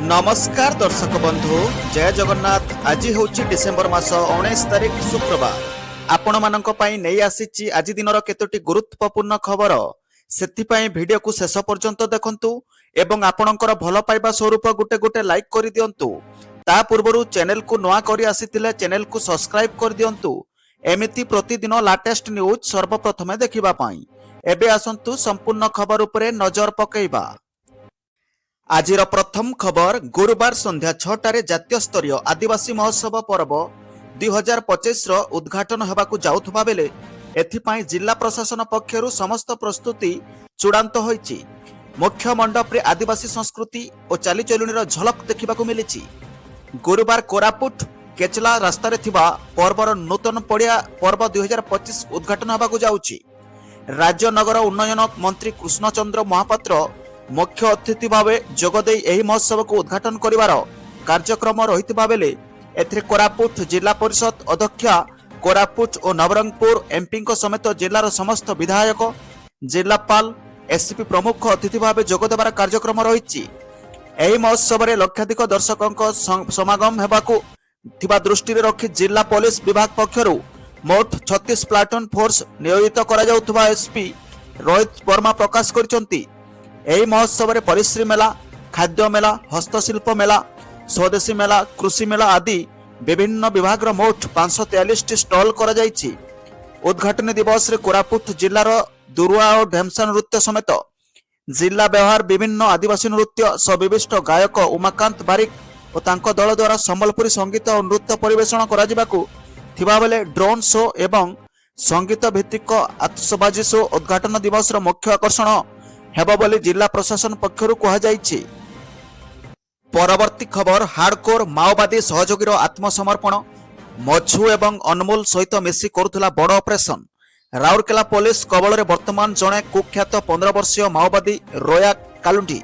नमस्कार दर्शक बंधु जय जगन्नाथ। आज हूँ डिसेम्बर मास 19 तारिख शुक्रवार। आपण मानक पई नहीं आसीची आज दिनर केतोटी गुरुत्वपूर्ण खबर। सेथिपाई वीडियो को शेष पर्यंत देखंतु एवं आपणकर भल पाइबा स्वरूप गुटे गुटे लाइक कर दियंतु। ता पूर्वरु चैनल को नुआ करी आसीथिले चैनल को सब्सक्राइब कर दियंतु। एमिति प्रतिदिन लेटेस्ट न्यूज सर्वप्रथमे देखिबा पाई। एबे आसंतु संपूर्ण खबर उपरे नजर पकेइबा। आजिर प्रथम खबर गुरुवार संध्या 6टारे जातीय स्तरीय आदिवासी महोत्सव पर्व 2025 रो उद्घाटन हेबाकु जाउथबा बेले एथिपाई जिला प्रशासन पक्षरु समस्त प्रस्तुति चूड़ांत होईची। मुख्य मंडप रे आदिवासी संस्कृति और चालीचलुणीर झलक देखिबाकु मिलिची। गुरुवार कोरापुट केचला रास्ता रे थिबा पर्वर नूतन पड़िया पर्व 2025 उद्घाटन हेबाकु जाउची। राज्य नगर उन्नयन मंत्री कृष्णचंद्र महापात्र मुख्य अतिथि भाव जोगदे यह महोत्सव को उद्घाटन करिवार कार्यक्रम रहितबा बेले एथिरे कोरापुट जिला परिषद अध्यक्षा कोरापुट और नवरंगपुर एमपी समेत जिलार समस्त विधायक जिलापाल एसपी प्रमुख अतिथि भाव जोगदेवार कार्यक्रम रही। यह महोत्सव में लक्षाधिक दर्शकों समागम हेबाकु थिबा दृष्टि रखी जिला पुलिस विभाग पक्षरु मोट 36 प्लाटून फोर्स नियोजित करा जाउथबा एसपी रोहित वर्मा प्रकाश करिसंती। यही महोत्सव में परिश्री मेला, खाद्य मेला, हस्तशिल्प मेला, स्वदेशी मेला, कृषि मेला आदि विभिन्न विभाग मोट 543 स्टॉल करा जायछि। उद्घाटन दिवस रे कोरापुट जिलार दुरुआ और ढेमसा नृत्य समेत जिला व्यवहार विभिन्न आदिवासी नृत्य सविशिष्ट गायक उमाकांत बारिक और तांको दल द्वारा संबलपुरी संगीत और नृत्य परिवेषण करा जिबाकु थिबा बेले ड्रोन शो एवं संगीत भित्तिक आतशबाजी शो उद्घाटन दिवस रो मुख्य आकर्षण हेबो बोली जिला प्रशासन पक्षरु कहा जायछि। परवर्ती खबर हार्डकोर माओवादी सहयोगीर आत्मसमर्पण मझु एवं अनमोल सहित मिसी करुथला बड़ ऑपरेशन। राउरकेला पुलिस कबल रे वर्तमान जणे कुख्यात 15 वर्षीय माओवादी रोया कालुंडी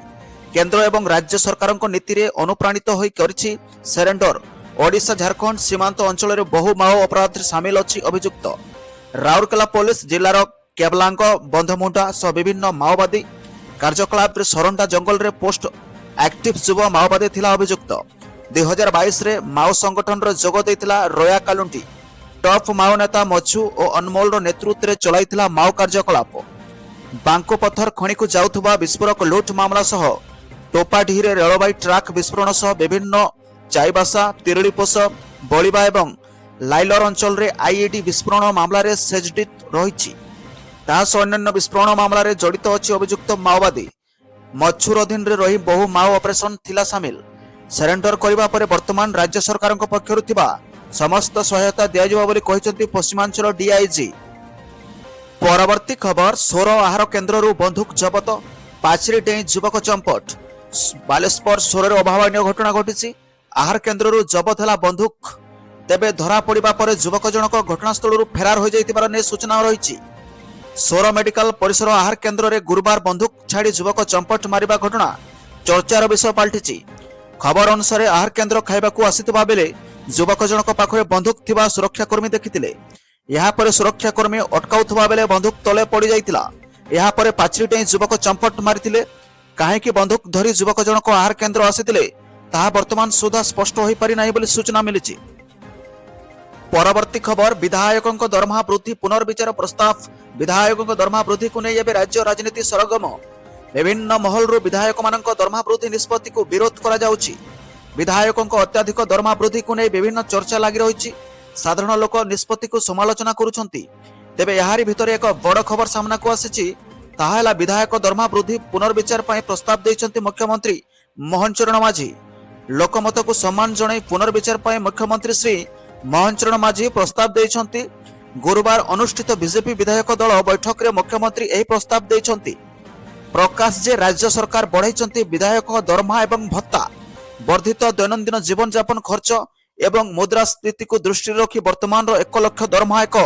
केंद्र एवं राज्य सरकारक नीति रे अनुप्राणित होई करछि सरेंडर। ओडिशा झारखंड सीमांत अंचल रे बहु माओ अपराध शामिल अछि अभियुक्त। राउरकेला पुलिस जिलार केबलांग बंधमुंडा सह विभिन्न माओवादी कार्यकलाप रे सरंडा जंगल रे पोस्ट एक्टिव युव माओवादी थिला अभियुक्त। 2022 रे माओ संगठन रे जोग देथिला रोया कालुंडी। टॉप माओ नेता मझु और अनमोल रो नेतृत्व रे चलाइथिला माओ कार्यकलाप। बांको पत्थर खणी को जाउथबा विस्फोरक लूट मामला सह टोपाढी रे रेलवाई ट्रैक विस्फोरण सह विभिन्न चाईबासा तिरलीपोष बलिबा एवं लाइलर अंचल रे आईईडी विस्फोरण मामला रे सेजडिट रहिछि। तास अन्य विस्फोरण मामला रे जड़ित अच्छी अभियुक्त माओवादी मच्छुर अधीन रे रही बहु माओ ऑपरेशन थिला सामिल। सरेंडर करिबा परे वर्तमान राज्य सरकार पक्षरु थिबा समस्त सहायता दिया जिबा बोली कहिसंती पश्चिमांचल डीआईजी। परवर्ती खबर सोर आहार केंद्र रु बंदूक जबत पाचरी डेई युवक चंपट। बालेश्वर सोर रे अभावनीय घटना घटिछि। आहार केंद्र रु जबत हला बंदूक तेबे धरा पड़िबा परे युवक जनक घटनास्थल रु फेरार हो जाइतिबार ने सूचना रहिछि। सोर मेडिकल परिसर आहार केंद्र रे गुरुवार बंदूक छाड़ी युवक चंपट मारिबा घटना चर्चार विषय पलटिछि। खबर अनुसार आहार केंद्र खाइबाकू आसितबा बेले युवक जनक पाखरे बंदूक थिबा सुरक्षाकर्मी देखिथिले। यहाँ पर सुरक्षाकर्मी अटकाउथबा बेले बंदूक तले पड़ी जाइतिला। यहाँ पर पाचरी डेई युवक चंपट मारिथिले। काहेकि बंदूक धरी युवक जनक आहार केंद्र आसिथिले ताहा वर्तमान सुधा स्पष्ट होई पारि नाही बोली सूचना मिलिछि। परवर्ती खबर विधायकों दरमहा वृद्धि पुनर्विचार प्रस्ताव। विधायकों दरमहा वृद्धि को नहीं राज्य राजनीति सरगम। विभिन्न महल विधायक मानक दरमहा वृद्धि निष्पत्ति को विरोध करा जाउछि। विधायकों अत्याधिक दरमहा वृद्धि को नहीं विभिन्न चर्चा लगी रही। साधारण लोक निष्पत्ति को समालोचना करुछंती। तेबे याहारी भितर एक बड़ खबर सामना को आसिछि। ताहा हला विधायक दरमहा वृद्धि पुनर्विचार पई प्रस्ताव दैछंती मुख्यमंत्री मोहन चरण माझी। लोकमत को सम्मान जणाई पुनर्विचार पई मुख्यमंत्री श्री मोहन चरण माझी प्रस्ताव दैछंती। गुरुवार अनुष्ठित बीजेपी विधायक दल बैठक रे मुख्यमंत्री एही प्रस्ताव दैछंती। प्रकाश जे राज्य सरकार बढ़ाइछंती विधायक दरमहा एवं भत्ता। वर्धित दैनंदिन जीवन यापन खर्च एवं मुद्रास्फीति को दृष्टि रखी वर्तमान 1 लाख दरमहा एक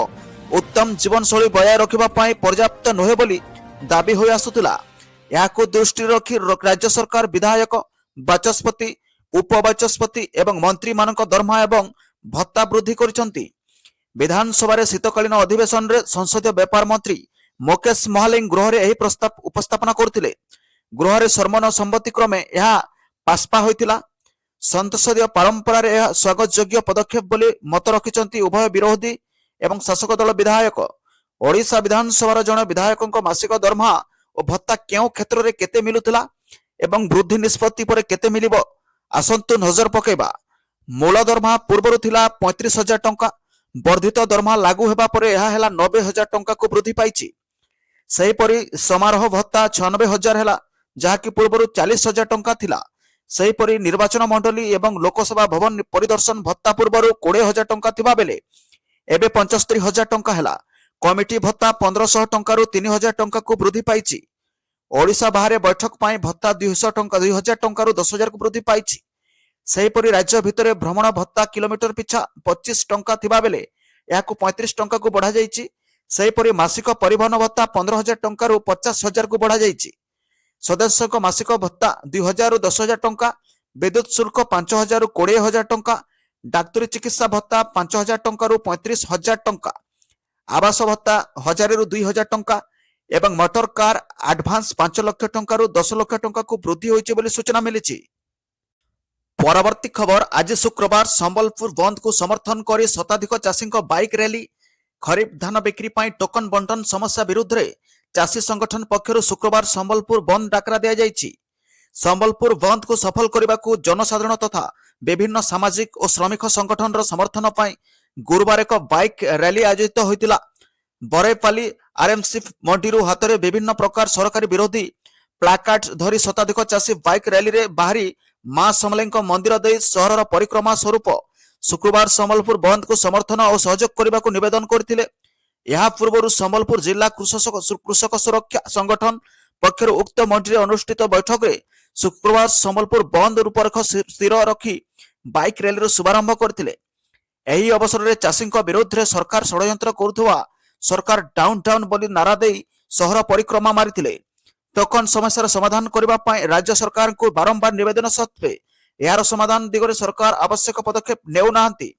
उत्तम जीवनशैली बजाय रखिबा पई पर्याप्त नहे बोली दाबी होई आसुतिला। याको दृष्टि रखी राज्य सरकार विधायक बाचस्पति उपबाचस्पति एवं मंत्री मानक दरमहा एवं भत्ता वृद्धि करिसंती। विधानसभा शीतकालीन अधिवेशन रे संसदीय व्यापार मंत्री मुकेश महालिंग गृह रे एही प्रस्ताव उपस्थापना करथिले। गृह रे सर्वसम्मति क्रमे यह पास्पा होइतिला। संसदीय परंपरार यह स्वागत योग्य पदक्षेप बोली मत रखिंट उभय विरोधी एवं शासक दल विधायक। ओडिशा विधानसभा जड़े विधायकों मासिक दरमहा और भत्ता केउ क्षेत्र में केते मिलुथिला एवं वृद्धि निष्पत्ति पर केते मिलिबो आसंतु नजर पकेबा। मूल दरमहा पूर्व 35,000 टंका, वर्धित दरमहा लागू हेबा परे यह हेला 90,000 टंका को वृद्धि पाइछि। सेहीपरि समारोह भत्ता 96,000 हेला जहाँकि पूर्व 40,000 टंका थिला। सेहीपरि निर्वाचन मंडली एवं लोकसभा भवन परिदर्शन भत्ता पूर्व 20,000 टंका थिबा बेले एबे 75,000 टंका हेला। कमिटी भत्ता 1,500 टंका 3,000 टंका को वृद्धि पाइछि। ओडिशा बाहर बैठक पाई भत्ता 200 टंका 2,000 टंका 10,000 को वृद्धि पाइछि। सेहीपरि राज्य भितर भ्रमण भत्ता किलोमीटर पिछा 25 टंका थिबा बेले याकु 35 टंका को बढ़ा जाइछि। सेहीपरि मासिक परिवहन भत्ता 15,000 टंका 50,000 को बढ़ा जाइछि। सदस्य को मासिक भत्ता 2,000 10,000 टंका, विद्युत शुल्क 5,000 20,000 टंका, डाक्तरी चिकित्सा भत्ता 5,000 टंका 35,000 टंका, आवास भत्ता 1,000 2,000 टंका एवं मोटर कार एडवांस 5 लाख टंका 10 लाख टंका को वृद्धि होइछि बोली सूचना मिलिछि। परवर्ती खबर आज शुक्रवार संबलपुर बंद को समर्थन कर शताधिक चाषी बाइक रैली। खरीफ धान बिक्री पर टोकन बंटन समस्या विरुद्ध रे चाषी संगठन पक्षर शुक्रवार संबलपुर बंद डाकरा दिया जाइछि। संबलपुर बंद को सफल करने को जनसाधारण तथा विभिन्न सामाजिक और श्रमिक संगठन समर्थन पर गुरुवार एक बाइक रैली आयोजित होता। बरेपाली आरएमसी मंडी हाथ में विभिन्न प्रकार सरकारी विरोधी प्लाकार्ड धरी शताधिक चाषी बाइक रैली रे बाहरी मां समलेई मंदिर दे सहर परिक्रमा स्वरूप शुक्रवार संबलपुर बंद को समर्थन और सहयोग करने को निवेदन करथिले। यह पूर्व संबलपुर जिला कृषक सुरक्षा संगठन पक्षर उक्त मंडी अनुष्ठित बैठक में शुक्रवार संबलपुर बंद रूपरेख स्थिर रखी बाइक रैली शुभारंभ करथिले। एही अवसर में चाषी विरोध में सरकार षड्यंत्र करुवा सरकार डाउन डाउन बोली नारा दे सहर परिक्रमा मारिथिले। टोकन समस्यार समाधान करने राज्य सरकार को बारंबार निवेदन सत्वे यार समाधान दिगरे सरकार आवश्यक पदक्षेप नेउ नाहंती।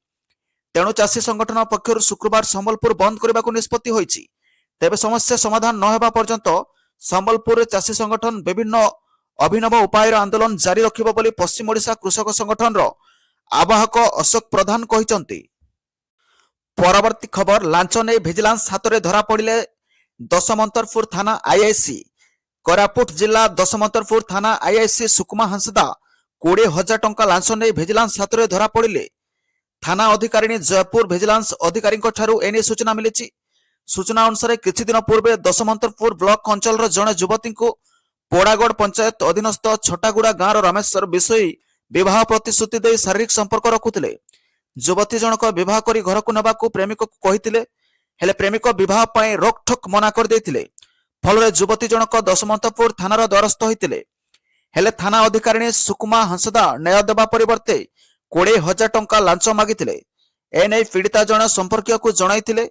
तेणु चाषी संगठन पक्षर शुक्रवार संबलपुर बंद करने को निष्पत्ति होइछि। तेबे समस्या समाधान न हेबा पर्यंत संबलपुर चाषी संगठन विभिन्न अभिनव उपायर आंदोलन जारी रखिबो बोली पश्चिम ओडिशा कृषक संगठन रो आवाहक अशोक प्रधान कहिसंती। परवर्ती खबर लांच ने भिजिलांस हाथ में धरा पड़े दशमंतरपुर थाना आईआईसी। कोरापुट जिला दशमंतरपुर थाना आईआईसी सुकुमा हंसदा 20,000 टंका लांच ने भिजिलांस हाथ में धरा पड़े थाना अधिकारी जयपुर भिजिलांस अधिकारी एने सूचना मिली। सूचना अनुसार किछि दिन पूर्व दशमंतरपुर ब्लॉक अंचल जड़े युवती को पोड़ागढ़ पंचायत अधीनस्थ छटागुड़ा गाँव रामेश्वर विषयी विवाह प्रतिश्रुति दे शारीरिक संपर्क रखुले। युवती जनक विवाह करी घर को नेबाकू प्रेमिक को कहिथिले हेले प्रेमिक विवाह पाई रोकठोक मना कर देथिले। फल युवती जनक दशमंतपुर थानार द्वारस्थ होइतिले हेले थाना अधिकारी सुकुमा हंसदा न्याय देवा परिवर्ते 20,000 टंका लांच मागिथिले। एने पीड़िता जन संपर्क को जणाइथिले।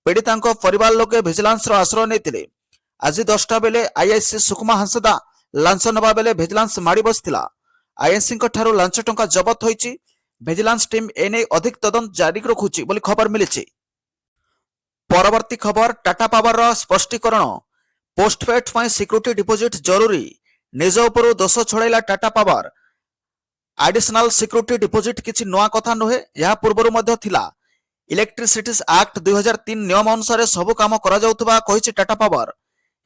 पीड़िता परिवार लोके भिजिलांस आश्रय नेतिले। आज 10टा बेले आईआईसी सुकुमा हंसदा लांच नबा बेले भिजिलांस माड़ी बसथिला। आईआईसी ठारू लांच टंका जबत होइछि। भिजिलांस टीम एने अधिक तदंत जारी रखुछि बोली खबर मिलिछि। परवर्ती खबर टाटा पावर स्पष्टीकरण। पोस्टपेड पर सिक्योरिटी डिपोजिट जरूरी। निज उपर दोष छड़ाइला Tata power. Additional security deposit किछि नया कथा नुहे, यह पूर्व मध्य थिला। इलेक्ट्रिसिटी एक्ट 2003 नियम अनुसार सबु काम करा जाउथबा कहिछि टाटा पावर।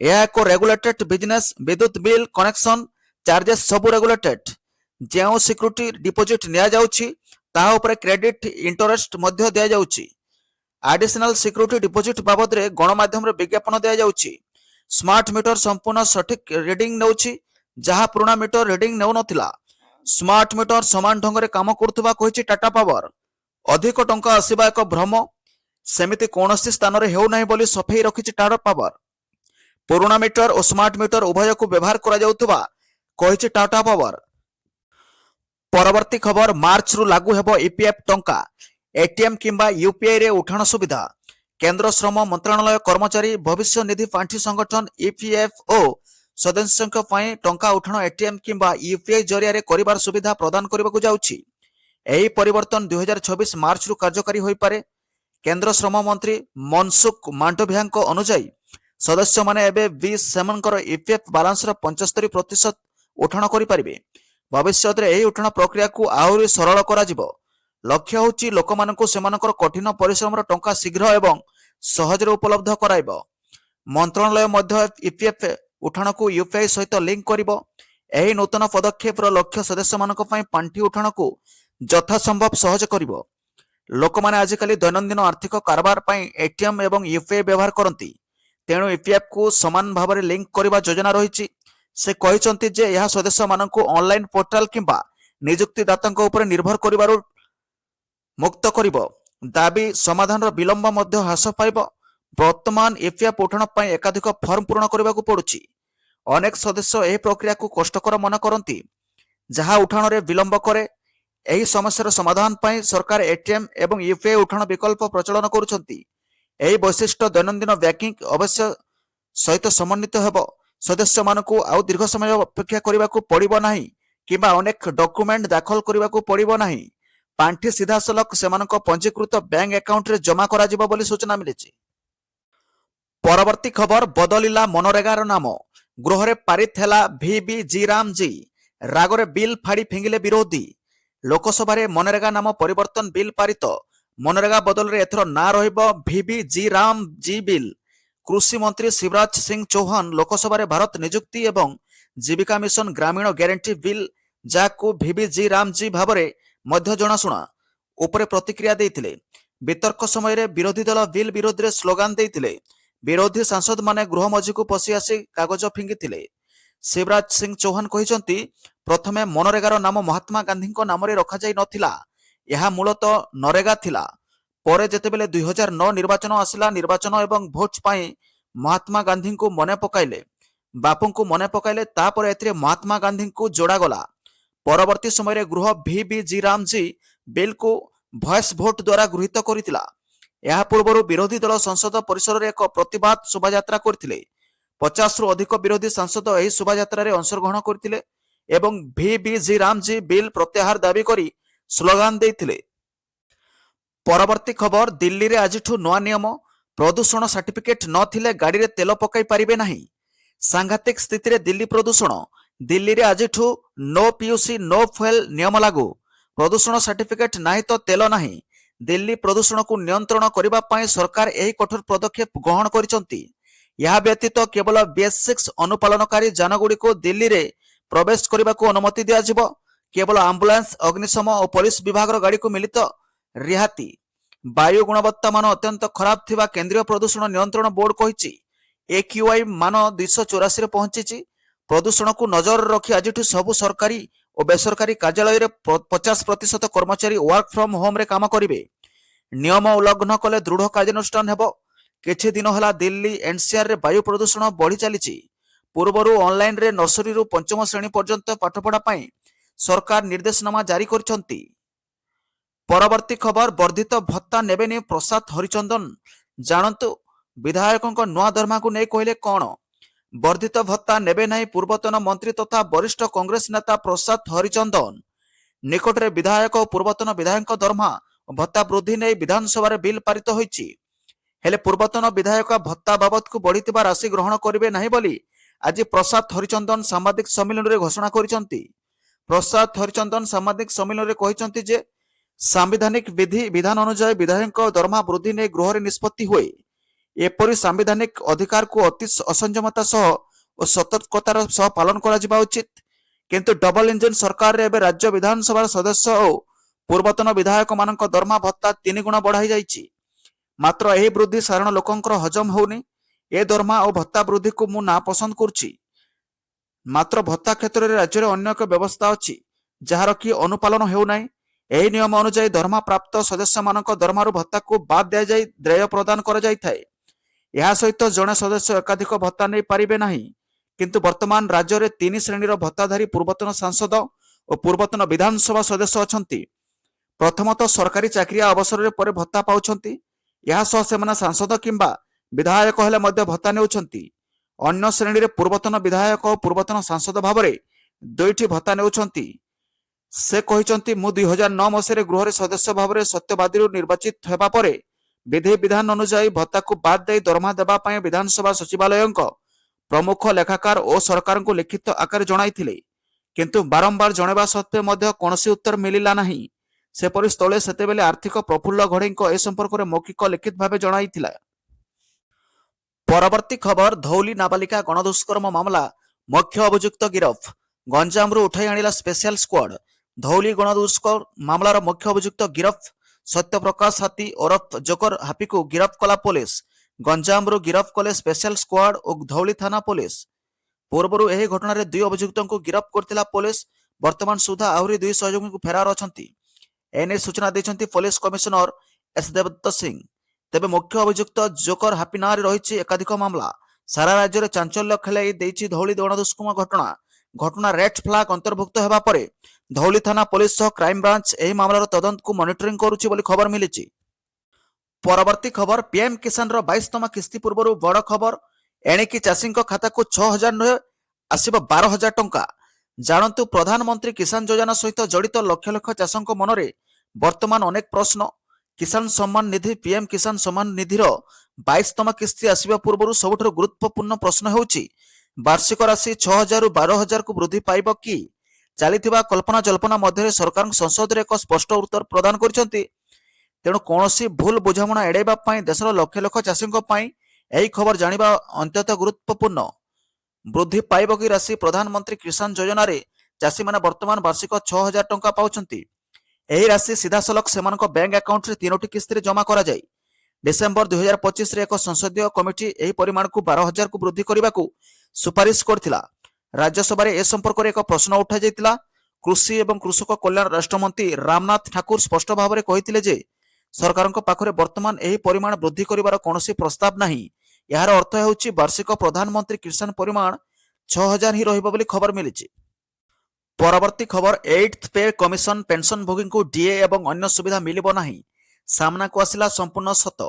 यह एक रेगुलेटेड बिजनेस। विद्युत बिल कनेक्शन चार्जेस सबु रेगुलेटेड। जो सिक्योरिटी डिपोजिट निया जाउछि ताहा ऊपर क्रेडिट इंटरेस्ट मध्य दिया जाउछि। एडिशनल सिक्योरिटी डिपोजिट बाबद रे गणमाध्यम रे विज्ञापन दिया जाउछि। स्मार्ट मीटर संपूर्ण सठिक रीडिंग नेउछि जहा पुराना मीटर रीडिंग नेउ नथिला। स्मार्ट मीटर समान ढंग रे काम करथबा कहिछि टाटा पावर। अधिक टंका आसीबा एक भ्रम, सेमिति कोनोसी स्थान रे हेउ नाही बोली सफेई रखिछि टाटा पावर। पुराना मीटर और स्मार्ट मीटर उभय को व्यवहार करा जाउथबा कहिछि टाटा पावर। परवर्ती खबर मार्च रु लागू हेबो ईपीएफ टंका। एटीएम किंबा यूपीआई रे उठाण सुविधा। केंद्र श्रम मंत्रालय कर्मचारी भविष्य निधि पांठी संगठन ईपीएफओ सदस्यों पई टंका उठाण एटीएम किंबा यूपीआई जरिया रे करिवार सुविधा प्रदान करबाकू जाउछि। एही परिवर्तन 2026 मार्च रु कार्यकारी होई पारे। केंद्र श्रम मंत्री मनसुख मांडवियाक अनुसार सदस्य माने एबे 20 सेमनकर ईपीएफ बैलेंस रो 75% उठाण करि परिबे। ଭବିଷ୍ୟତରେ ଏହି ଉଠାଣ ପ୍ରକ୍ରିୟାକୁ ଆହୁରି ସରଳ କରାଯିବ। ଲକ୍ଷ୍ୟ ହେଉଛି ଲୋକମାନଙ୍କୁ ସେମାନଙ୍କର କଠିନ ପରିଶ୍ରମର ଟଙ୍କା ଶୀଘ୍ର ଏବଂ ସହଜରେ ଉପଲବ୍ଧ କରାଇବ। ମନ୍ତ୍ରଣାଳୟ ମଧ୍ୟ ଇପିଏଫ୍ ଉଠାଣକୁ ୟୁପିଆଇ ସହିତ ଲିଙ୍କ କରିବ। ଏହି ନୂତନ ପଦକ୍ଷେପର ଲକ୍ଷ୍ୟ ସଦସ୍ୟମାନଙ୍କ ପାଇଁ ପାଣ୍ଠି ଉଠାଣକୁ ଯଥାସମ୍ଭବ ସହଜ କରିବ। ଲୋକମାନେ ଆଜିକାଲି ଦୈନନ୍ଦିନ ଆର୍ଥିକ କାରବାର ପାଇଁ ଏଟିଏମ୍ ଏବଂ ୟୁପିଆଇ ବ୍ୟବହାର କରନ୍ତି, ତେଣୁ ଇପିଏଫ୍କୁ ସମାନ ଭାବରେ ଲିଙ୍କ କରିବା ଯୋଜନା ରହିଛି। ସେ କହିଛନ୍ତି ଯେ ଏହା ସଦସ୍ୟମାନଙ୍କୁ ଅନଲାଇନ୍ ପୋର୍ଟାଲ କିମ୍ବା ନିଯୁକ୍ତିଦାତାଙ୍କ ଉପରେ ନିର୍ଭର କରିବାରୁ ମୁକ୍ତ କରିବ। ଦାବି ସମାଧାନର ବିଳମ୍ବ ମଧ୍ୟ ହ୍ରାସ ପାଇବ। ବର୍ତ୍ତମାନ ଇପିଏଫ୍ ଉଠାଣ ପାଇଁ ଏକାଧିକ ଫର୍ମ ପୂରଣ କରିବାକୁ ପଡୁଛି। ଅନେକ ସଦସ୍ୟ ଏହି ପ୍ରକ୍ରିୟାକୁ କଷ୍ଟକର ମନେ କରନ୍ତି, ଯାହା ଉଠାଣରେ ବିଳମ୍ବ କରେ। ଏହି ସମସ୍ୟାର ସମାଧାନ ପାଇଁ ସରକାର ଏଟିଏମ୍ ଏବଂ ୟୁପିଆଇ ଉଠାଣ ବିକଳ୍ପ ପ୍ରଚଳନ କରୁଛନ୍ତି। ଏହି ବୈଶିଷ୍ଟ୍ୟ ଦୈନନ୍ଦିନ ବ୍ୟାଙ୍କିଂ ଅବଶ୍ୟ ସହିତ ସମନ୍ୱିତ ହେବ। ସଦସ୍ୟମାନଙ୍କୁ ଆଉ ଦୀର୍ଘ ସମୟ ଅପେକ୍ଷା କରିବାକୁ ପଡ଼ିବ ନାହିଁ କିମ୍ବା ଅନେକ ଡକ୍ୟୁମେଣ୍ଟ ଦାଖଲ କରିବାକୁ ପଡ଼ିବ ନାହିଁ। ପାଣ୍ଠି ସିଧାସଳଖ ସେମାନଙ୍କ ପଞ୍ଜୀକୃତ ବ୍ୟାଙ୍କ ଆକାଉଣ୍ଟରେ ଜମା କରାଯିବ ବୋଲି ସୂଚନା ମିଳିଛି। ପରବର୍ତ୍ତୀ ଖବର, ବଦଳିଲା ମନରେଗାର ନାମ, ଗୃହରେ ପାରିତ ହେଲା VBG ରାମଜୀ। ରାଗରେ ବିଲ୍ ଫାଡ଼ି ଫିଙ୍ଗିଲେ ବିରୋଧୀ। ଲୋକସଭାରେ ମନରେଗା ନାମ ପରିବର୍ତ୍ତନ ବିଲ୍ ପାରିତ। ମନରେଗା ବଦଳରେ ଏଥର ନାଁ ରହିବ VBG ରାମଜୀ ବିଲ୍। କୃଷି ମନ୍ତ୍ରୀ ଶିବରାଜ ସିଂ ଚୌହାନ ଲୋକସଭାରେ ଭାରତ ନିଯୁକ୍ତି ଏବଂ ଜୀବିକା ମିଶନ ଗ୍ରାମୀଣ ଗ୍ୟାରେଣ୍ଟି ବିଲ୍, ଯାହାକୁ VBG ରାମଜୀ ଭାବରେ ମଧ୍ୟ ଜଣାଶୁଣା, ଉପରେ ପ୍ରତିକ୍ରିୟା ଦେଇଥିଲେ। ବିତର୍କ ସମୟରେ ବିରୋଧୀ ଦଳ ବିଲ୍ ବିରୋଧରେ ସ୍ଲୋଗାନ ଦେଇଥିଲେ। ବିରୋଧୀ ସାଂସଦମାନେ ଗୃହ ମଝିକୁ ପଶି ଆସି କାଗଜ ଫିଙ୍ଗିଥିଲେ। ଶିବରାଜ ସିଂ ଚୌହାନ କହିଛନ୍ତି, ପ୍ରଥମେ ମନରେଗାର ନାମ ମହାତ୍ମା ଗାନ୍ଧୀଙ୍କ ନାମରେ ରଖାଯାଇ ନଥିଲା। ଏହା ମୂଳତଃ ନରେଗା ଥିଲା। ପରେ ଯେତେବେଳେ 2009 ନିର୍ବାଚନ ଆସିଲା, ନିର୍ବାଚନ ଏବଂ ଭୋଟ ପାଇଁ ମହାତ୍ମା ଗାନ୍ଧୀଙ୍କୁ ମନେ ପକାଇଲେ, ବାପୁଙ୍କୁ ମନେ ପକାଇଲେ, ତାପରେ ଏଥିରେ ମହାତ୍ମା ଗାନ୍ଧୀଙ୍କୁ ଯୋଡ଼ାଗଲା। ପରବର୍ତ୍ତୀ ସମୟରେ ଗୃହ VBG ରାମଜୀ ବିଲ୍କୁ ଭଏସ୍ ଭୋଟ ଦ୍ୱାରା ଗୃହୀତ କରିଥିଲା। ଏହା ପୂର୍ବରୁ ବିରୋଧୀ ଦଳ ସଂସଦ ପରିସରରେ ଏକ ପ୍ରତିବାଦ ଶୋଭାଯାତ୍ରା କରିଥିଲେ। 50ରୁ ଅଧିକ ବିରୋଧୀ ସାଂସଦ ଏହି ଶୋଭାଯାତ୍ରାରେ ଅଂଶଗ୍ରହଣ କରିଥିଲେ ଏବଂ VBG ରାମଜୀ ବିଲ୍ ପ୍ରତ୍ୟାହାର ଦାବି କରି ସ୍ଲୋଗାନ ଦେଇଥିଲେ। ପରବର୍ତ୍ତୀ ଖବର, ଦିଲ୍ଲୀରେ ଆଜିଠୁ ନୂଆ ନିୟମ, ପ୍ରଦୂଷଣ ସାର୍ଟିଫିକେଟ୍ ନଥିଲେ ଗାଡ଼ିରେ ତେଲ ପକାଇ ପାରିବେ ନାହିଁ। ସାଂଘାତିକ ସ୍ଥିତିରେ ଦିଲ୍ଲୀ ପ୍ରଦୂଷଣ। ଦିଲ୍ଲୀରେ ଆଜିଠୁ ନୋ ପିୟୁସି ନୋ ଫୁଏଲ ନିୟମ ଲାଗୁ। ପ୍ରଦୂଷଣ ସାର୍ଟିଫିକେଟ୍ ନାହିଁ ତ ତେଲ ନାହିଁ। ଦିଲ୍ଲୀ ପ୍ରଦୂଷଣକୁ ନିୟନ୍ତ୍ରଣ କରିବା ପାଇଁ ସରକାର ଏହି କଠୋର ପଦକ୍ଷେପ ଗ୍ରହଣ କରିଛନ୍ତି। ଏହା ବ୍ୟତୀତ କେବଳ BS6 ଅନୁପାଳନକାରୀ ଯାନଗୁଡ଼ିକୁ ଦିଲ୍ଲୀରେ ପ୍ରବେଶ କରିବାକୁ ଅନୁମତି ଦିଆଯିବ। କେବଳ ଆମ୍ବୁଲାନ୍ସ, ଅଗ୍ନିଶମ ଓ ପୋଲିସ ବିଭାଗର ଗାଡ଼ିକୁ ମିଳିତ ରିହାତି। ବାୟୁ ଗୁଣବତ୍ତା ମାନ ଅତ୍ୟନ୍ତ ଖରାପ ଥିବା କେନ୍ଦ୍ରୀୟ ପ୍ରଦୂଷଣ ନିୟନ୍ତ୍ରଣ ବୋର୍ଡ କହିଛି। AQI ମାନ 284ରେ ପହଞ୍ଚିଛି। ପ୍ରଦୂଷଣକୁ ନଜରରେ ରଖି ଆଜିଠୁ ସବୁ ସରକାରୀ ଓ ବେସରକାରୀ କାର୍ଯ୍ୟାଳୟରେ 50% କର୍ମଚାରୀ ୱାର୍କ ଫ୍ରମ୍ ହୋମ୍ରେ କାମ କରିବେ। ନିୟମ ଉଲ୍ଲଂଘନ କଲେ ଦୃଢ଼ କାର୍ଯ୍ୟାନୁଷ୍ଠାନ ହେବ। କିଛି ଦିନ ହେଲା ଦିଲ୍ଲୀ NCRରେ ବାୟୁ ପ୍ରଦୂଷଣ ବଢ଼ି ଚାଲିଛି। ପୂର୍ବରୁ ଅନଲାଇନରେ ନର୍ସରୀରୁ ପଞ୍ଚମ ଶ୍ରେଣୀ ପର୍ଯ୍ୟନ୍ତ ପାଠପଢ଼ା ପାଇଁ ସରକାର ନିର୍ଦ୍ଦେଶନାମା ଜାରି କରିଛନ୍ତି। ପରବର୍ତ୍ତୀ ଖବର, ବର୍ଦ୍ଧିତ ଭତ୍ତା ନେବେନି ପ୍ରସାଦ ହରିଚନ୍ଦନ। ଜାଣନ୍ତୁ ବିଧାୟକଙ୍କ ନୂଆ ଦରମାକୁ ନେଇ କହିଲେ କ'ଣ? ବର୍ଦ୍ଧିତ ଭତ୍ତା ନେବେ ନାହିଁ ପୂର୍ବତନ ମନ୍ତ୍ରୀ ତଥା ବରିଷ୍ଠ କଂଗ୍ରେସ ନେତା ପ୍ରସାଦ ହରିଚନ୍ଦନ। ନିକଟରେ ବିଧାୟକ ଓ ପୂର୍ବତନ ବିଧାୟକଙ୍କ ଦରମା ଓ ଭତ୍ତା ବୃଦ୍ଧି ନେଇ ବିଧାନସଭାରେ ବିଲ୍ ପାରିତ ହୋଇଛି। ହେଲେ ପୂର୍ବତନ ବିଧାୟକ ଭତ୍ତା ବାବଦକୁ ବଢ଼ିଥିବା ରାଶି ଗ୍ରହଣ କରିବେ ନାହିଁ ବୋଲି ଆଜି ପ୍ରସାଦ ହରିଚନ୍ଦନ ସାମ୍ବାଦିକ ସମ୍ମିଳନୀରେ ଘୋଷଣା କରିଛନ୍ତି। ପ୍ରସାଦ ହରିଚନ୍ଦନ ସାମ୍ବାଦିକ ସମ୍ମିଳନୀରେ କହିଛନ୍ତି ଯେ ସାମ୍ବିଧାନିକ ବିଧାନ ଅନୁଯାୟୀ ବିଧାୟକଙ୍କ ଦରମା ବୃଦ୍ଧି ନେଇ ଗୃହରେ ନିଷ୍ପତ୍ତି ହୁଏ। ଏପରି ସାମ୍ବିଧାନିକ ଅଧିକାରକୁ ଅତି ଅସଂଯମତା ସହ ଓ ସତର୍କତାର ସହ ପାଳନ କରାଯିବା ଉଚିତ। କିନ୍ତୁ ଡବଲ ଇଞ୍ଜିନ ସରକାରରେ ଏବେ ରାଜ୍ୟ ବିଧାନସଭାର ସଦସ୍ୟ ଓ ପୂର୍ବତନ ବିଧାୟକମାନଙ୍କ ଦରମା ଭତ୍ତା 3 ଗୁଣ ବଢ଼ାଇ ଯାଇଛି। ମାତ୍ର ଏହି ବୃଦ୍ଧି ସାଧାରଣ ଲୋକଙ୍କର ହଜମ ହେଉନି। ଏ ଦରମା ଓ ଭତ୍ତା ବୃଦ୍ଧିକୁ ମୁଁ ନା ପସନ୍ଦ କରୁଛି। ମାତ୍ର ଭତ୍ତା କ୍ଷେତ୍ରରେ ରାଜ୍ୟରେ ଅନ୍ୟ ଏକ ବ୍ୟବସ୍ଥା ଅଛି, ଯାହାର କି ଅନୁପାଳନ ହେଉନାହିଁ। ଏହି ନିୟମ ଅନୁଯାୟୀ ଦରମା ପ୍ରାପ୍ତ ସଦସ୍ୟମାନଙ୍କ ଦରମାରୁ ଭତ୍ତାକୁ ବାଦ୍ ଦିଆଯାଇ ଦେୟ ପ୍ରଦାନ କରାଯାଇଥାଏ। ଏହା ସହିତ ଜଣେ ସଦସ୍ୟ ଏକାଧିକ ଭତ୍ତା ନେଇ ପାରିବେ ନାହିଁ। କିନ୍ତୁ ବର୍ତ୍ତମାନ ରାଜ୍ୟରେ 3 ଶ୍ରେଣୀର ଭତ୍ତାଧାରୀ ପୂର୍ବତନ ସାଂସଦ ଓ ପୂର୍ବତନ ବିଧାନସଭା ସଦସ୍ୟ ଅଛନ୍ତି। ପ୍ରଥମତଃ ସରକାରୀ ଚାକିରିଆ ଅବସରରେ ପରେ ଭତ୍ତା ପାଉଛନ୍ତି। ଏହା ସହ ସେମାନେ ସାଂସଦ କିମ୍ବା ବିଧାୟକ ହେଲେ ମଧ୍ୟ ଭତ୍ତା ନେଉଛନ୍ତି। ଅନ୍ୟ ଶ୍ରେଣୀରେ ପୂର୍ବତନ ବିଧାୟକ ଓ ପୂର୍ବତନ ସାଂସଦ ଭାବରେ 2ଟି ଭତ୍ତା ନେଉଛନ୍ତି। ସେ କହିଛନ୍ତି, ମୁଁ 2009 ମସିହାରେ ଗୃହରେ ସଦସ୍ୟ ଭାବରେ ସତ୍ୟବାଦୀରୁ ନିର୍ବାଚିତ ହେବା ପରେ ବିଧି ବିଧାନ ଅନୁଯାୟୀ ଭତ୍ତାକୁ ବାଦ୍ ଦେଇ ଦରମା ଦେବା ପାଇଁ ବିଧାନସଭା ସଚିବାଳୟଙ୍କ ପ୍ରମୁଖ ଲେଖାକାର ଓ ସରକାରଙ୍କୁ ଲିଖିତ ଆକାରରେ ଜଣାଇଥିଲେ। କିନ୍ତୁ ବାରମ୍ବାର ଜଣାଇବା ସତ୍ତ୍ୱେ ମଧ୍ୟ କୌଣସି ଉତ୍ତର ମିଳିଲା ନାହିଁ। ସେପରି ସ୍ଥଳେ ସେତେବେଳେ ଆର୍ଥିକ ପ୍ରଫୁଲ୍ଲ ଘଡ଼େଇଙ୍କ ଏ ସମ୍ପର୍କରେ ମୌଖିକ ଲିଖିତ ଭାବେ ଜଣାଇଥିଲା। ପରବର୍ତ୍ତୀ ଖବର, ଧଉଳି ନାବାଳିକା ଗଣଦୁଷ୍କର୍ମ ମାମଲା ମୁଖ୍ୟ ଅଭିଯୁକ୍ତ ଗିରଫ। ଗଞ୍ଜାମରୁ ଉଠାଇ ଆଣିଲା ସ୍ପେଶାଲ ସ୍କ୍ୱାଡ। ଧଉଳି ଗଣଦୁଷ୍କର୍ମ ମାମଲାର ମୁଖ୍ୟ ଅଭିଯୁକ୍ତ ଗିରଫ ସତ୍ୟପ୍ରକାଶ ହାତୀ ଓରଫ ଜୋକର ହାପିକୁ ଗିରଫ କଲା ପୋଲିସ। ଗଞ୍ଜାମରୁ ଗିରଫ କଲେ ସ୍ପେଶାଲ ସ୍କ୍ୱାଡ ଓ ଧଉଳି ଥାନା ପୋଲିସ। ପୂର୍ବରୁ ଏହି ଘଟଣାରେ 2 ଅଭିଯୁକ୍ତଙ୍କୁ ଗିରଫ କରିଥିଲା ପୋଲିସ। ବର୍ତ୍ତମାନ ସୁଦ୍ଧା ଆହୁରି 2 ସହଯୋଗୀଙ୍କୁ ଫେରାର ଅଛନ୍ତି। ଏନେଇ ସୂଚନା ଦେଇଛନ୍ତି ପୋଲିସ କମିଶନର ଏସ୍ ଦେବଦତ୍ତ ସିଂ। ତେବେ ମୁଖ୍ୟ ଅଭିଯୁକ୍ତ ଜୋକର ହାପି ନାଁରେ ରହିଛି ଏକାଧିକ ମାମଲା। ସାରା ରାଜ୍ୟରେ ଚାଞ୍ଚଲ୍ୟ ଖେଳାଇ ଦେଇଛି ଧଉଳି ଗଣଦୁଷ୍କର୍ମ ଘଟଣା ରେଡ୍ ଫ୍ଲାଗ ଅନ୍ତର୍ଭୁକ୍ତ ହେବା ପରେ ଧଉଳି ଥାନା ପୋଲିସ ସହ କ୍ରାଇମବ୍ରାଞ୍ଚ ଏହି ମାମଲାର ତଦନ୍ତକୁ ମନିଟରିଂ କରୁଛି ବୋଲି ଖବର ମିଳିଛି। ପରବର୍ତ୍ତୀ ଖବର, ପିଏମ୍ କିଷାନର 22ତମ କିସ୍ତି ପୂର୍ବରୁ ବଡ଼ ଖବର। ଏଣିକି ଚାଷୀଙ୍କ ଖାତାକୁ 6,000 ନୁହେଁ, ଆସିବ 12,000 ଟଙ୍କା। ଜାଣନ୍ତୁ, ପ୍ରଧାନମନ୍ତ୍ରୀ କିଷାନ ଯୋଜନା ସହିତ ଜଡ଼ିତ ଲକ୍ଷ ଲକ୍ଷ ଚାଷଙ୍କ ମନରେ ବର୍ତ୍ତମାନ ଅନେକ ପ୍ରଶ୍ନ। କିଷାନ ସମ୍ମାନ ନିଧି ପିଏମ୍ କିଷାନ ସମ୍ମାନ ନିଧିର 22ତମ କିସ୍ତି ଆସିବା ପୂର୍ବରୁ ସବୁଠାରୁ ଗୁରୁତ୍ୱପୂର୍ଣ୍ଣ ପ୍ରଶ୍ନ ହେଉଛି, ବାର୍ଷିକ ରାଶି 6,000ରୁ 12,000କୁ ବୃଦ୍ଧି ପାଇବ କି? ଚାଲିଥିବା କଳ୍ପନା ଜଳ୍ପନା ମଧ୍ୟରେ ସରକାର ସଂସଦରେ ଏକ ସ୍ପଷ୍ଟ ଉତ୍ତର ପ୍ରଦାନ କରିଛନ୍ତି। ତେଣୁ କୌଣସି ଭୁଲ ବୁଝାମଣା ଏଡ଼ାଇବା ପାଇଁ ଦେଶର ଲକ୍ଷ ଲକ୍ଷ ଚାଷୀଙ୍କ ପାଇଁ ଏହି ଖବର ଜାଣିବା ଅତ୍ୟନ୍ତ ଗୁରୁତ୍ୱପୂର୍ଣ୍ଣ। ବୃଦ୍ଧି ପାଇବ କି ରାଶି? ପ୍ରଧାନମନ୍ତ୍ରୀ କିଷାନ ଯୋଜନାରେ ଚାଷୀମାନେ ବର୍ତ୍ତମାନ ବାର୍ଷିକ 6,000 ଟଙ୍କା ପାଉଛନ୍ତି। ଏହି ରାଶି ସିଧାସଳଖ ସେମାନଙ୍କ ବ୍ୟାଙ୍କ ଆକାଉଣ୍ଟରେ 3ଟି କିସ୍ତିରେ ଜମା କରାଯାଏ। ଡିସେମ୍ବର 2025ରେ ଏକ ସଂସଦୀୟ କମିଟି ଏହି ପରିମାଣକୁ 12,000କୁ ବୃଦ୍ଧି କରିବାକୁ ସୁପାରିଶ କରିଥିଲା। ରାଜ୍ୟସଭାରେ ଏ ସମ୍ପର୍କରେ ଏକ ପ୍ରଶ୍ନ ଉଠାଯାଇଥିଲା। କୃଷି ଏବଂ କୃଷକ କଲ୍ୟାଣ ରାଷ୍ଟ୍ରମନ୍ତ୍ରୀ ରାମନାଥ ଠାକୁର ସ୍ପଷ୍ଟ ଭାବରେ କହିଥିଲେ ଯେ ସରକାରଙ୍କ ପାଖରେ ବର୍ତ୍ତମାନ ଏହି ପରିମାଣ ବୃଦ୍ଧି କରିବାର କୌଣସି ପ୍ରସ୍ତାବ ନାହିଁ। ଏହାର ଅର୍ଥ ହେଉଛି ବାର୍ଷିକ ପ୍ରଧାନମନ୍ତ୍ରୀ କିଷାନ ପରିମାଣ 6,000 ହିଁ ରହିବ ବୋଲି ଖବର ମିଳିଛି। ପରବର୍ତ୍ତୀ ଖବର, 8th ପେ କମିଶନ ପେନ୍ସନଭୋଗୀଙ୍କୁ ଡିଏ ଏବଂ ଅନ୍ୟ ସୁବିଧା ମିଳିବ ନାହିଁ। ସାମ୍ନାକୁ ଆସିଲା ସମ୍ପୂର୍ଣ୍ଣ ସତ।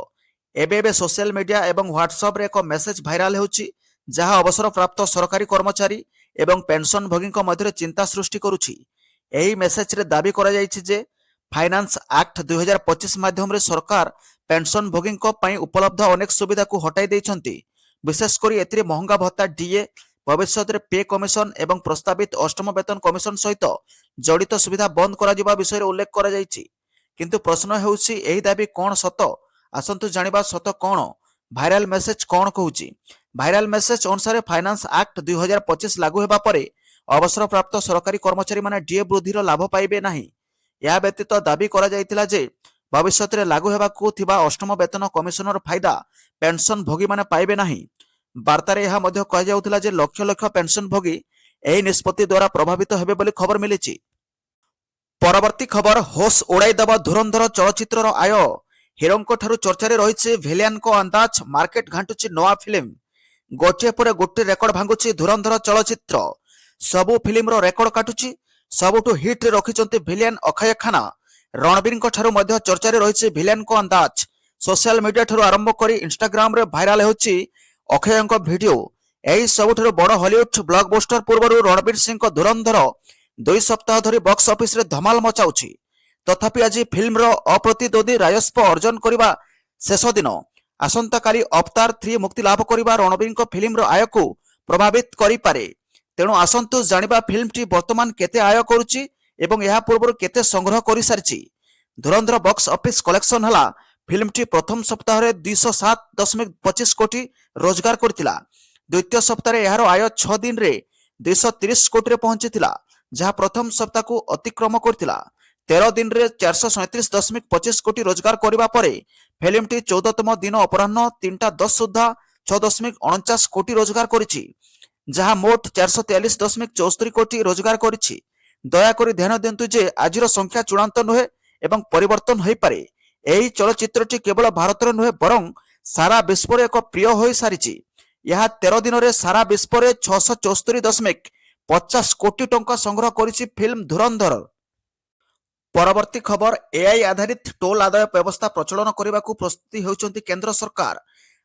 ଏବେ ସୋସିଆଲ ମିଡିଆ ଏବଂ ହ୍ୱାଟ୍ସଆପ୍ରେ ଏକ ମେସେଜ ଭାଇରାଲ ହେଉଛି, ଯାହା ଅବସରପ୍ରାପ୍ତ ସରକାରୀ କର୍ମଚାରୀ ଏବଂ ପେନ୍ସନଭୋଗୀଙ୍କ ମଧ୍ୟରେ ଚିନ୍ତା ସୃଷ୍ଟି କରୁଛି। ଏହି ମେସେଜରେ ଦାବି କରାଯାଇଛି ଯେ ଫାଇନାନ୍ସ ଆକ୍ଟ 2025 ମାଧ୍ୟମରେ ସରକାର ପେନ୍ସନଭୋଗୀଙ୍କ ପାଇଁ ଉପଲବ୍ଧ ଅନେକ ସୁବିଧାକୁ ହଟାଇ ଦେଇଛନ୍ତି। ବିଶେଷ କରି ଏଥିରେ ମହଙ୍ଗା ଭତ୍ତା, ଡିଏ, ଭବିଷ୍ୟତରେ ପେ କମିଶନ ଏବଂ ପ୍ରସ୍ତାବିତ 8ମ ବେତନ କମିଶନ ସହିତ ଜଡ଼ିତ ସୁବିଧା ବନ୍ଦ କରାଯିବା ବିଷୟରେ ଉଲ୍ଲେଖ କରାଯାଇଛି। କିନ୍ତୁ ପ୍ରଶ୍ନ ହେଉଛି, ଏହି ଦାବି କ'ଣ ସତ? ଆସନ୍ତୁ ଜାଣିବା ସତ କ'ଣ। ଭାଇରାଲ ମେସେଜ କ'ଣ କହୁଛି? ଭାଇରାଲ ମେସେଜ ଅନୁସାରେ ଫାଇନାନ୍ସ ଆକ୍ଟ 2025 ଲାଗୁ ହେବା ପରେ ଅବସରପ୍ରାପ୍ତ ସରକାରୀ କର୍ମଚାରୀମାନେ ଡିଏ ବୃଦ୍ଧିର ଲାଭ ପାଇବେ ନାହିଁ। ଏହା ବ୍ୟତୀତ ଦାବି କରାଯାଇଥିଲା ଯେ ଭବିଷ୍ୟତରେ ଲାଗୁ ହେବାକୁ ଥିବା 8ମ ବେତନ କମିଶନର ଫାଇଦା ପେନ୍ସନଭୋଗୀମାନେ ପାଇବେ ନାହିଁ। ବାର୍ତ୍ତାରେ ଏହା ମଧ୍ୟ କୁହାଯାଉଥିଲା ଯେ ଲକ୍ଷ ଲକ୍ଷ ପେନ୍ସନଭୋଗୀ ଏହି ନିଷ୍ପତ୍ତି ଦ୍ୱାରା ପ୍ରଭାବିତ ହେବେ ବୋଲି ଖବର ମିଳିଛି। ପରବର୍ତ୍ତୀ ଖବର, ହୋସ୍ ଉଡ଼ାଇଦେବ ଧୁରନ୍ଧର ଚଳଚ୍ଚିତ୍ରର ଆୟ। ହିରୋଙ୍କ ଠାରୁ ଚର୍ଚ୍ଚାରେ ରହିଛି ଭିଲିଆନଙ୍କ ଅନ୍ଦାଜ, ମାର୍କେଟ ଘାଣ୍ଟୁଛି ନୂଆ ଫିଲ୍ମ। ଗୋଟିଏ ପରେ ଗୋଟିଏ ରେକର୍ଡ ଭାଙ୍ଗୁଛି ଧୁରନ୍ଧର ଚଳଚ୍ଚିତ୍ର। ସବୁ ଫିଲ୍ମର ରେକର୍ଡ କାଟୁଛି। ସବୁଠୁ ହିଟ୍ରେ ରଖିଛନ୍ତି ଭିଲିଆନ ଅକ୍ଷୟ ଖାନ୍ନା। ରଣବୀରଙ୍କ ଠାରୁ ମଧ୍ୟ ଚର୍ଚ୍ଚାରେ ରହିଛି ଭିଲିଆନଙ୍କ ଅନ୍ଦାଜ। ସୋସିଆଲ ମିଡିଆ ଠାରୁ ଆରମ୍ଭ କରି ଇନଷ୍ଟାଗ୍ରାମରେ ଭାଇରାଲ ହେଉଛି ଅକ୍ଷୟଙ୍କ ଭିଡିଓ। ଏହି ସବୁଠାରୁ ବଡ଼ ହଲିଉଡ୍ ବ୍ଲକବଷ୍ଟର ପୂର୍ବରୁ ରଣବୀର ସିଂଙ୍କ ଧୁରନ୍ଧର 2 ସପ୍ତାହ ଧରି ବକ୍ସ ଅଫିସରେ ଧମାଲ ମଚାଉଛି। ତଥାପି ଆଜି ଫିଲ୍ମର ଅପ୍ରତିଦ୍ୱନ୍ଦୀ ରାଜସ୍ୱ ଅର୍ଜନ କରିବା ଶେଷ ଦିନ। ଆସନ୍ତାକାଲି ଅବତାର 3 ମୁକ୍ତି ଲାଭ କରିବା ରଣବୀରଙ୍କ ଫିଲ୍ମର ଆୟକୁ ପ୍ରଭାବିତ କରିପାରେ। ତେଣୁ ଆସନ୍ତୁ ଜାଣିବା ଫିଲ୍ମଟି ବର୍ତ୍ତମାନ କେତେ ଆୟ କରୁଛି ଏବଂ ଏହା ପୂର୍ବରୁ କେତେ ସଂଗ୍ରହ କରିସାରିଛି। ଧୁରନ୍ଧର ବକ୍ସ ଅଫିସ କଲେକ୍ସନ ହେଲା, ଫିଲ୍ମଟି ପ୍ରଥମ ସପ୍ତାହରେ 207.25 କୋଟି ରୋଜଗାର କରିଥିଲା। ଦ୍ୱିତୀୟ ସପ୍ତାହରେ ଏହାର ଆୟ 6 ଦିନରେ 230 କୋଟିରେ ପହଞ୍ଚିଥିଲା, ଯାହା ପ୍ରଥମ ସପ୍ତାହକୁ ଅତିକ୍ରମ କରିଥିଲା। 13 ଦିନରେ 437.25 କୋଟି ରୋଜଗାର କରିବା ପରେ ଫିଲ୍ମଟି 14ତମ ଦିନ ଅପରାହ୍ନ 3ଟା10 ସୁଦ୍ଧା 6.49 କୋଟି ରୋଜଗାର କରିଛି, ଯାହା ମୋଟ 443.74 କୋଟି ରୋଜଗାର କରିଛି। ଦୟାକରି ଧ୍ୟାନ ଦିଅନ୍ତୁ ଯେ ଆଜିର ସଂଖ୍ୟା ଚୂଡ଼ାନ୍ତ ନୁହେଁ ଏବଂ ପରିବର୍ତ୍ତନ ହୋଇପାରେ। ଏହି ଚଳଚ୍ଚିତ୍ରଟି କେବଳ ଭାରତରେ ନୁହେଁ ବରଂ ସାରା ବିଶ୍ୱରେ ଏକ ପ୍ରିୟ ହୋଇସାରିଛି। ଏହା 13 ଦିନରେ ସାରା ବିଶ୍ୱରେ 674.50 କୋଟି ଟଙ୍କା ସଂଗ୍ରହ କରିଛି ଫିଲ୍ମ ଧୁରନ୍ଧର। ପରବର୍ତ୍ତୀ ଖବର, ଏଆଇ ଆଧାରିତ ଟୋଲ ଆଦାୟ ବ୍ୟବସ୍ଥା ପ୍ରଚଳନ କରିବାକୁ ପ୍ରସ୍ତୁତି ହେଉଛନ୍ତି କେନ୍ଦ୍ର ସରକାର।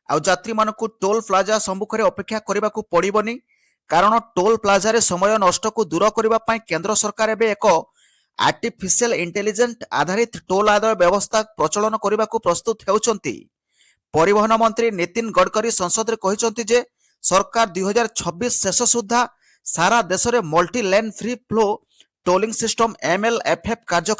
ଆଉ ଯାତ୍ରୀମାନଙ୍କୁ ଟୋଲ ପ୍ଲାଜା ସମ୍ମୁଖରେ ଅପେକ୍ଷା କରିବାକୁ ପଡ଼ିବନି, କାରଣ ଟୋଲ ପ୍ଲାଜାରେ ସମୟ ନଷ୍ଟକୁ ଦୂର କରିବା ପାଇଁ କେନ୍ଦ୍ର ସରକାର ଏବେ ଏକ ଆର୍ଟିଫିସିଆଲ ଇଣ୍ଟେଲିଜେନ୍ସ ଆଧାରିତ ଟୋଲ ଆଦାୟ ବ୍ୟବସ୍ଥା ପ୍ରଚଳନ କରିବାକୁ ପ୍ରସ୍ତୁତ ହେଉଛନ୍ତି। ପରିବହନ ମନ୍ତ୍ରୀ ନୀତିନ ଗଡ଼କରୀ ସଂସଦରେ କହିଛନ୍ତି ଯେ ସରକାର 2026 ଶେଷ ସୁଦ୍ଧା ସାରା ଦେଶରେ multi lane free flow tolling system MLFF କାର୍ଯ୍ୟ